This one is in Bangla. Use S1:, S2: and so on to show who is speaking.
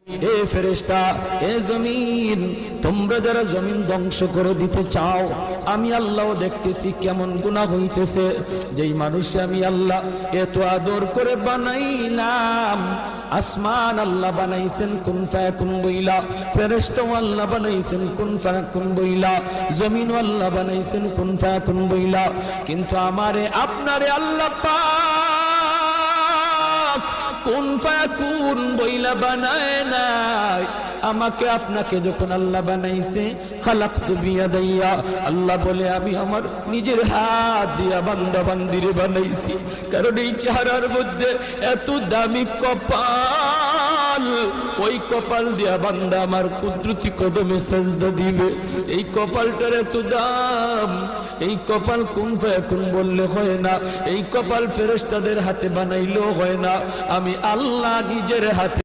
S1: এ ফেরেশতা, এ জমিন, তোমরা যারা জমিন ধ্বংস করে দিতে চাও, আমি আল্লাহ দেখতেছি কেমন গুনাহ হইতেছে। যেই মানুষে আমি আল্লাহ এত আদর করে বানাইলাম, আসমান আল্লাহ বানাইছেন কুন ফায়াকুন বইলা, ফেরেশতাও আল্লাহ বানাইছেন কুন ফায়াকুন বইলা, জমিনও আল্লাহ বানাইছেন কুন ফায়াকুন বইলা, কিন্তু আমারে আপনারে আল্লাহ পাক কুন ফায়াকুন বইলা বানায় নাই। আমাকে আপনাকে যখন আল্লাহ বানাইছে, খালাকতু বিয়াদাইয়া, আল্লাহ বলে আমি আমার নিজের হাত দিয়া বান্দা বান্দিরে বানাইছি। কারণ এই চেহারার মধ্যে এত দামি কপাল, ওই কপাল দিয়া বান্দা আমার কুদরতি কদমে সাজদা দিবে। এই কপালটার এত দাম, এই কপাল কুন ফায়াকুন বললে হয় না, এই কপাল ফেরেশতাদের হাতে বানাইলেও হয় না, আমি আল্লাহ নিজের হাতে